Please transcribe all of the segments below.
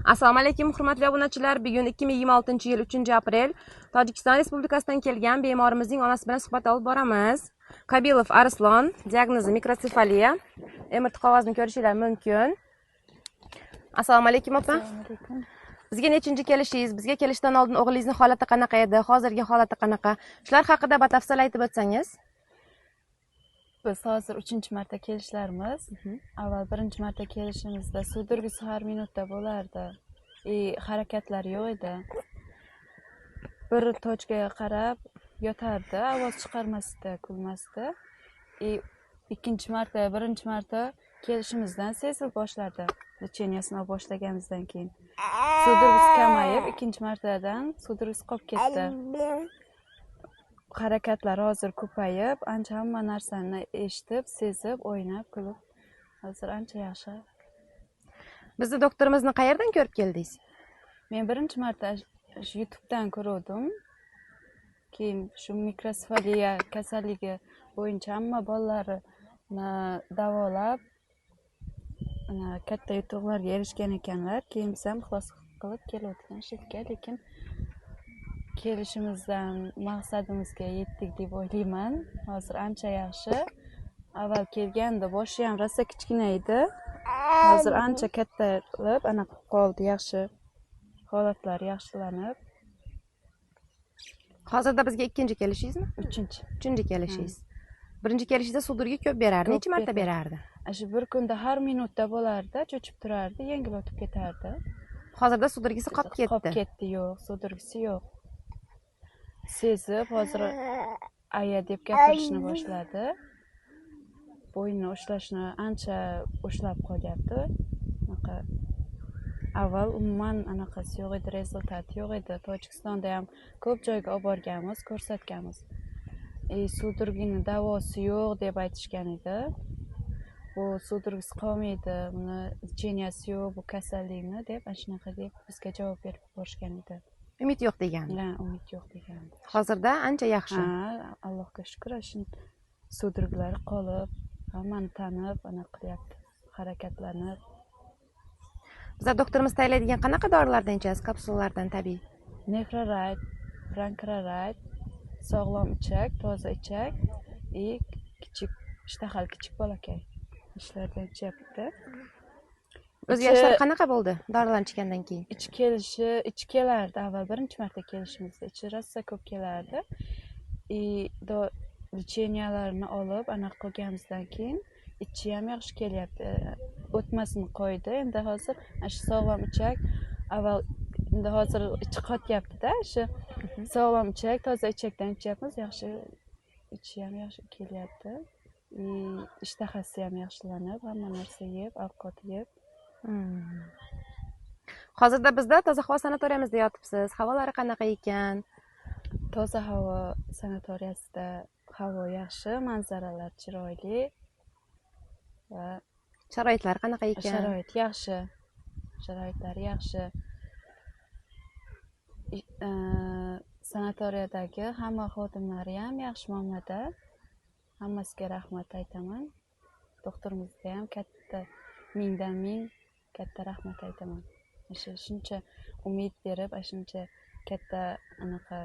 Assalomu alaykum hurmatli obunachilar. Bugun 2026-yil 3-aprel Tojikiston Respublikasidan kelgan bemorimizning onasi bilan suhbat olib boramiz. Kabilov Arslon, diagnozi mikrosefaliya. MRT qog'ozini ko'rishingiz mumkin. Assalomu alaykum opa. Assalomu alaykum. Bizga nechinchi kelishingiz? Bizga kelishdan oldin o'g'lingizning holati qanaqa edi? Hozirgi holati qanaqa? Shular haqida batafsil aytib o'tsangiz. Biz hozir 3-marta kelishlarimiz. Avval 1-marta kelishimizda sudragisi har minutda bo'lardi. Harakatlar yo'q edi. Bir tochkaga qarab yotardi, ovoz chiqarmasdi, kulmasdi. Ikkinchi marta, 1-marta kelishimizdan sezib boshladi. Lecheniasini olib boshlaganimizdan keyin sudragisi kamayib, 2-martadan sudragisi qolib ketdi. Harakatlar hozir ko'payib, ancha hamma narsani eshitib, sezib, o'ynab, kulib, hozir ancha yaxshi. Bizni doktorimizni qayerdan ko'rib keldingiz? Men 1-marta YouTube'dan ko'rdim. Keyin shu mikrosefaliya kasalligi bo'yicha hamma bolalarini davolab, katta yutuqlarga erishgan ekanlar. Keyin biz ham ixlos qilib kelayotgan shekilga, lekin kelishimizdan maqsadimizga yetdik deb o'ylayman. Hozir ancha yaxshi. Avval kelganda boshi ham rosa kichkina edi. Hozir ancha kattalab, anaqa qoldi, yaxshi. Holatlari yaxshilanib. Hozirda bizga ikkinchi kelishingizmi? Uchinchi kelishingiz. Birinchi kelishingizda sudragi ko'p berardi. Necha marta berardi? Shu bir kunda har minutda bo'lardi, cho'chib turardi, yengil o'tib ketardi. Hozirda sudragisi qolib ketdi. Qolib ketdi, yo'q, sudragisi yo'q. Sezib, hozir aya deb gapirishni boshladi. Bo'ynini ushlashni ancha ushlab qolyapti. Avval umuman anaqasi yo'q edi, rezultati yo'q edi. Tojikistonda ham ko'p joyga olib borganmiz, ko'rsatganmiz. Sudragini davosi yo'q deb aytishgan edi. Bu sudragisi qolmaydi, buni lecheniasi yo'q, bu kasallikni deb shunaqa deb bizga javob berib borishgan edi. Umid yo'q degandi. Ha, umid yo'q degandi. Hozirda ancha yaxshi. Ha, Allohga shukr, shu sudraglari qolib, hammani tanib, anaqa qilyapti, harakatlanib. Bizlar doktorimiz tayinlaydigan qanaqa dorilardan ichasiz? Kapsulalardan tabiiy. Nefrorayd, Pancrearid, sog'lom ichak, toza ichak, kichik ishtahali kichik bolakay ishlardan ichyapti. O'zi yoshlar qanaqa bo'ldi dorilarni ichgandan keyin? Ichi kelardi, avval 1-marta kelishimizda ichi rosa ko'p kelardi. Lecheniyalarni olib, anaqa qilganimizdan keyin ichi ham yaxshi kelyapti. O'tmasini qo'ydi. Endi hozir shu sog'lom ichak, avval endi hozir ichi qotyapti-da, shu sog'lom ichak, toza ichakdan ichyapmiz, yaxshi ichi ham yaxshi kelyapti. Ishtahasi ham yaxshilanib, hamma narsa yeb, ovqat yeb. Hozirda bizda toza havo sanatoriyamizda yotibsiz. Havolari qanaqa ekan? Toza havo sanatoriyasida havo yaxshi, manzaralar chiroyli va Sharoitlar qanaqa ekan? Sharoit yaxshi. Sharoitlari yaxshi. Sanatoriyadagi hamma xodimlari ham yaxshi muomalada. Hammasiga rahmat aytaman. Doktorimizga ham katta, mingdan ming katta rahmat aytaman. Shuncha umid berib, shuncha katta anaqa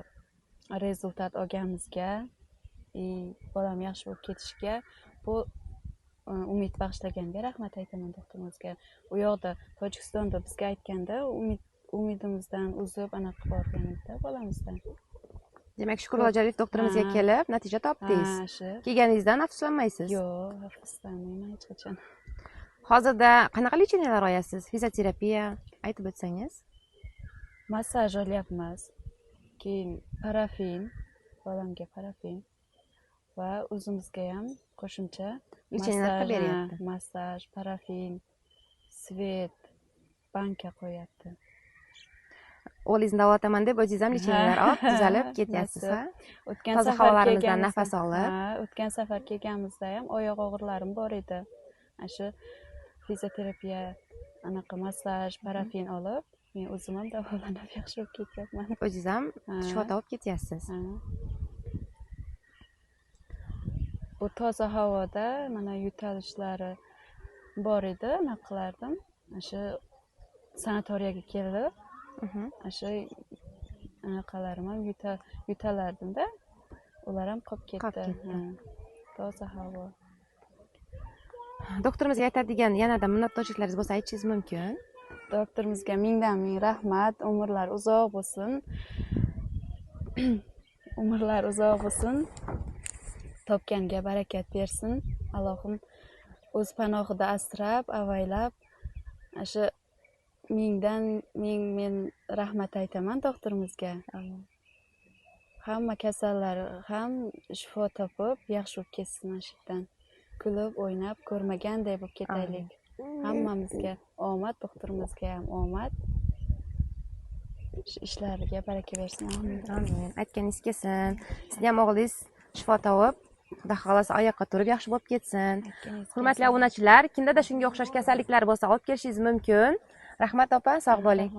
rezultat olganimizga, bolam yaxshi bo'lib ketishiga bu umid bag'ishlaganiga rahmat aytaman doktorimizga. U yoqda Tojikistonda bizga aytganda umidimizdan uzib anaqa borgan edi bolamizdan. Demak, Shukur Xo'jayev doktorimizga kelib, natija topdingiz. Kelganingizdan afsuslanmaysiz? Yo'q, afsuslanmayman hech qachon. Hozirda qanaqa lecheniyalar olyapsiz? Fizioterapiya aytib o'tsangiz. Massaj olyapmiz. Keyin parafin, bolamga parafin va o'zimizga ham qo'shimcha massaj, parafin, svet, banka qo'yapti. O'g'lingizni davolaman deb o'zingiz ham lecheniyalar olib, tuzalib ketyapsiz, ha? Toza havolarimizdan nafas olib. O'tgan safar kelganimizda ham oyoq og'riqlarim bor edi. Shu fizioterapiya, anaqa massaj, parafin olib, men o'zim ham davolanib yaxshi bo'lib ketyapman. O'zingiz ham shifo topib ketyapsiz. Bu toza havoda mana yo'talishlari bor edi, anaqa qilardim. Shu sanatoriyaga keldi. O'sha anaqalarim ham yutalardimda. Ular ham qolib ketdi. Toza havo. Doktorimizga aytadigan yanada minnatdorchiliklaringiz bo'lsa aytishingiz mumkin. Doktorimizga mingdan ming rahmat, umrlar uzoq bo'lsin. Umrlar uzoq bo'lsin. Topganiga barakat bersin. Allohim o'z panohida asrab, avaylab, o'sha mingdan ming men rahmat aytaman doktorimizga. Hamma kasallar ham shifo topib, yaxshi bo'lib ketsin ashitdan. Kulib, o'ynab, ko'rmaganday bo'lib ketaylik. Hammamizga omad, doktorimizga ham omad. Ishlariga baraka bersin. Amin. Aytganingiz kelsin. Sizni ham o'g'lingiz shifo topib, Xudo xohlasa oyoqqa turib yaxshi bo'lib ketsin. Hurmatli obunachilar, kimda shunga o'xshash kasalliklar bo'lsa olib kelishingiz mumkin. Rahmat opa, sog' bo'ling.